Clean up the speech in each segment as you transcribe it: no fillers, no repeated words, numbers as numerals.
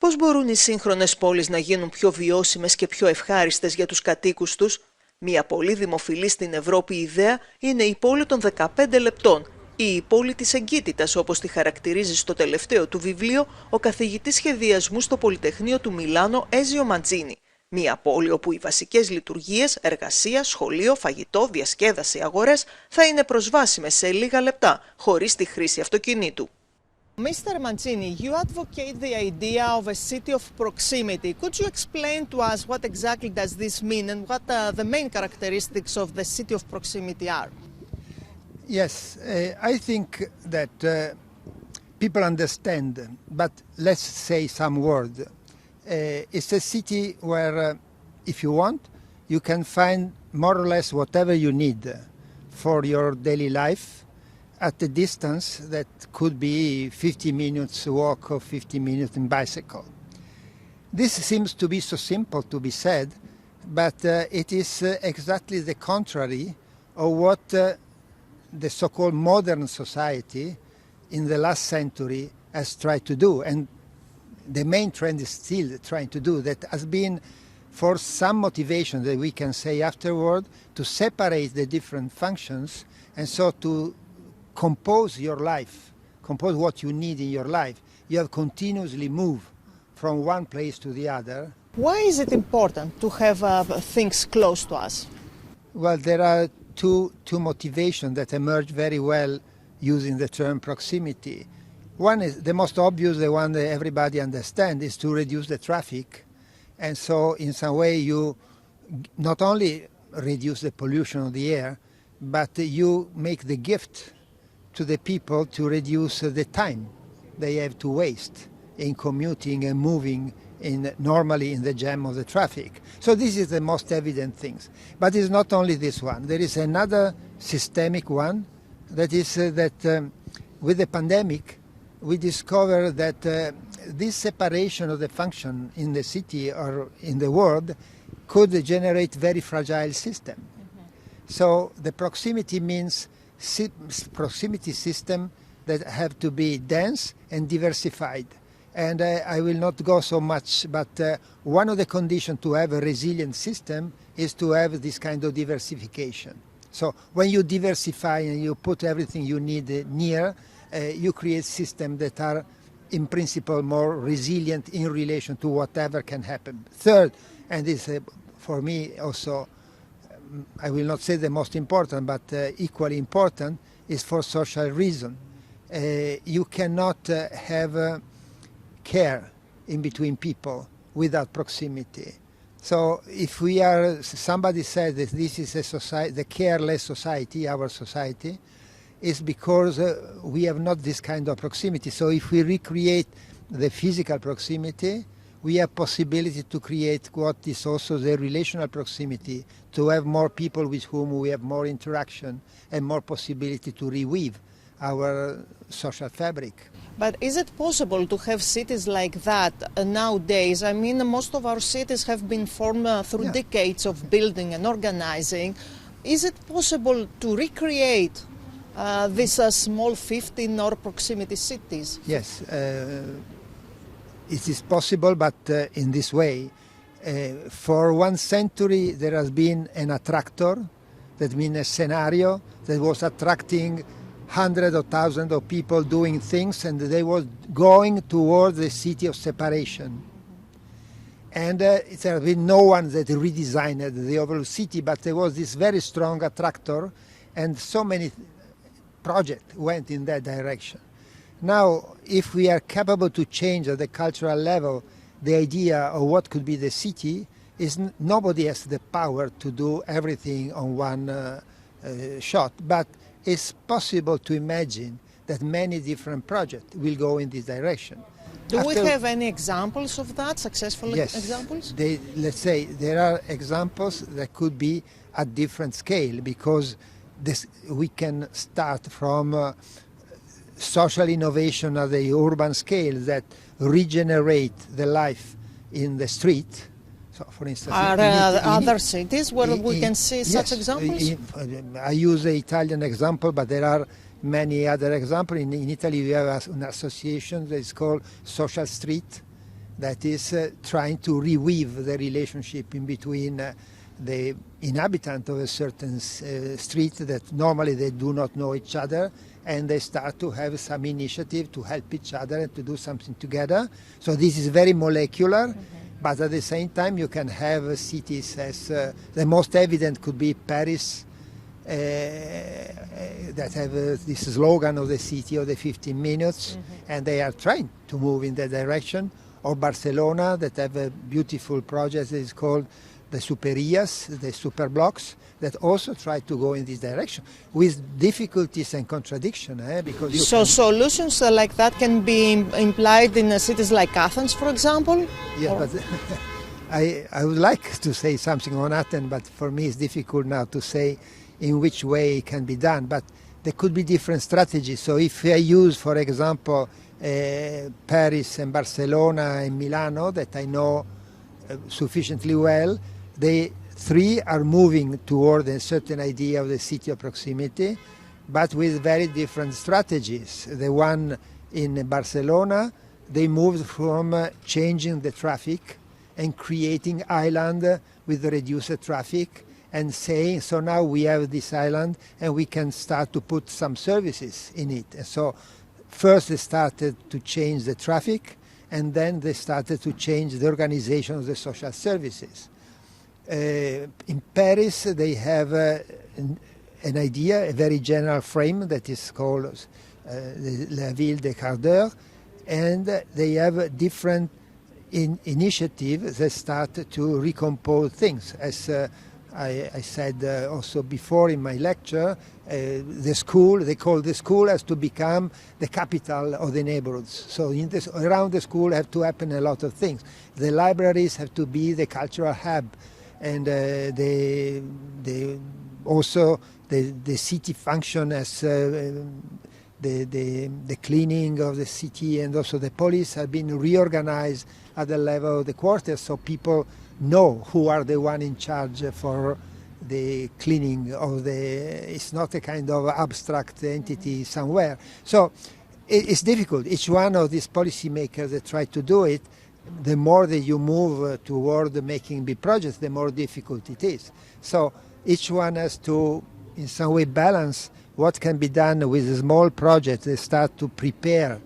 Πώς μπορούν οι σύγχρονες πόλεις να γίνουν πιο βιώσιμες και πιο ευχάριστες για τους κατοίκους τους? Μια πολύ δημοφιλή στην Ευρώπη ιδέα είναι η πόλη των 15 λεπτών ή η πόλη της εγγύτητας, όπως τη χαρακτηρίζει στο τελευταίο του βιβλίο ο καθηγητής σχεδιασμού στο Πολυτεχνείο του Μιλάνο Ezio Manzini. Μια πόλη όπου οι βασικές λειτουργίες, εργασία, σχολείο, φαγητό, διασκέδαση, αγορές θα είναι προσβάσιμες σε λίγα λεπτά, χωρίς τη χρήση αυτοκινήτου. Mr. Manzini, you advocate the idea of a city of proximity. Could you explain to us what exactly does this mean and what the main characteristics of the city of proximity are? Yes, I think that people understand, but let's say some word. It's a city where, if you want, you can find more or less whatever you need for your daily life at a distance that could be 50 minutes walk or 50 minutes in bicycle. This seems to be so simple to be said, but it is exactly the contrary of what the so-called modern society in the last century has tried to do, and the main trend is still trying to do. That has been, for some motivation that we can say afterward, to separate the different functions and so to compose your life, compose what you need in your life. You have continuously moved from one place to the other. Why is it important to have things close to us? Well, there are two motivations that emerge very well using the term proximity. One is the most obvious, the one that everybody understands, is to reduce the traffic. And so in some way you not only reduce the pollution of the air, but you make the gift to the people to reduce the time they have to waste in commuting and moving normally in the jam of the traffic. So this is the most evident things. But it's not only this one. There is another systemic one, that is that with the pandemic we discovered that this separation of the function in the city or in the world could generate very fragile system. So the proximity means proximity system that have to be dense and diversified. And I will not go so much, but one of the conditions to have a resilient system is to have this kind of diversification. So when you diversify and you put everything you need near, you create systems that are in principle more resilient in relation to whatever can happen. Third, and this for me also, I will not say the most important, but equally important, is for social reason. You cannot have care in between people without proximity. So if we are, somebody said that this is a society, the careless society, our society, is because we have not this kind of proximity. So if we recreate the physical proximity, we have possibility to create what is also the relational proximity, to have more people with whom we have more interaction and more possibility to reweave our social fabric. But is it possible to have cities like that nowadays? I mean, most of our cities have been formed through decades of building and organizing. Is it possible to recreate these small 15 or proximity cities? Yes, it is possible, but in this way. For 1 century there has been an attractor, that means a scenario that was attracting hundreds of thousands of people doing things, and they were going towards the city of separation. And there has been no one that redesigned the overall city, but there was this very strong attractor, and so many projects went in that direction. Now, if we are capable to change at the cultural level the idea of what could be the city, is nobody has the power to do everything on one shot, but it's possible to imagine that many different projects will go in this direction. Do we have any examples of that, successful examples? Let's say there are examples that could be at different scale, because we can start from social innovation at the urban scale that regenerate the life in the street. So, for instance, are there other cities where we can see such examples? I use the Italian example, but there are many other examples. In Italy we have an association that is called Social Street, that is trying to reweave the relationship in between the inhabitant of a certain street that normally they do not know each other, and they start to have some initiative to help each other and to do something together. So this is very molecular, but at the same time you can have cities as the most evident could be Paris, that have this slogan of the city of the 15 minutes, and they are trying to move in that direction. Or Barcelona, that have a beautiful project that is called the Superias, the super blocks, that also try to go in this direction with difficulties and contradiction. Because so solutions like that can be implied in cities like Athens, for example? Yeah, but I would like to say something on Athens, but for me it's difficult now to say in which way it can be done. But there could be different strategies. So if I use, for example, Paris and Barcelona and Milano, that I know sufficiently well, they three are moving toward a certain idea of the city of proximity, but with very different strategies. The one in Barcelona, they moved from changing the traffic and creating island with reduced traffic and saying, so now we have this island and we can start to put some services in it. And so first they started to change the traffic, and then they started to change the organization of the social services. In Paris they have an idea, a very general frame that is called La Ville des Quarts d'Heure, and they have different initiatives that start to recompose things. As I said also before in my lecture, the school, they call the school has to become the capital of the neighborhoods. So around the school have to happen a lot of things. The libraries have to be the cultural hub, and the city function as the cleaning of the city, and also the police have been reorganized at the level of the quarters, so people know who are the one in charge for the cleaning of the, it's not a kind of abstract entity somewhere. So it's difficult. Each one of these policymakers that try to do it, the more that you move toward making big projects, the more difficult it is. So each one has to in some way balance what can be done with a small project that start to prepare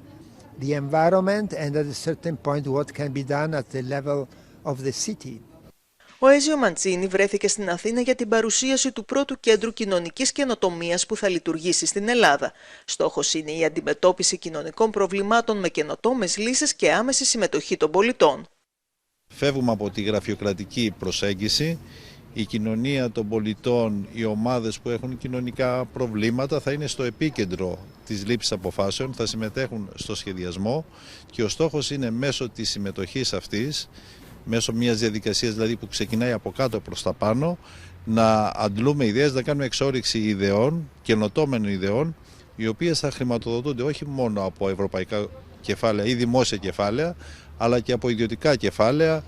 the environment, and at a certain point what can be done at the level of the city. Ο Ezio Manzini βρέθηκε στην Αθήνα για την παρουσίαση του πρώτου κέντρου κοινωνικής καινοτομίας που θα λειτουργήσει στην Ελλάδα. Στόχος είναι η αντιμετώπιση κοινωνικών προβλημάτων με καινοτόμες λύσεις και άμεση συμμετοχή των πολιτών. Φεύγουμε από τη γραφειοκρατική προσέγγιση. Η κοινωνία των πολιτών, οι ομάδες που έχουν κοινωνικά προβλήματα θα είναι στο επίκεντρο της λήψης αποφάσεων, θα συμμετέχουν στο σχεδιασμό, και ο στόχος είναι μέσω της συμμετοχής αυτής, μέσω μιας διαδικασίας δηλαδή που ξεκινάει από κάτω προς τα πάνω, να αντλούμε ιδέες, να κάνουμε εξόρυξη ιδεών, καινοτόμενων ιδεών, οι οποίες θα χρηματοδοτούνται όχι μόνο από ευρωπαϊκά κεφάλαια ή δημόσια κεφάλαια, αλλά και από ιδιωτικά κεφάλαια,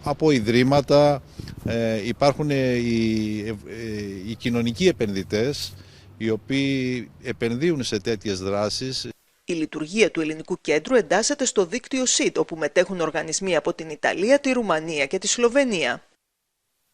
από ιδρύματα. Υπάρχουν οι κοινωνικοί επενδυτές, οι οποίοι επενδύουν σε τέτοιες δράσεις. Η λειτουργία του ελληνικού κέντρου εντάσσεται στο δίκτυο SID, όπου μετέχουν οργανισμοί από την Ιταλία, τη Ρουμανία και τη Σλοβενία.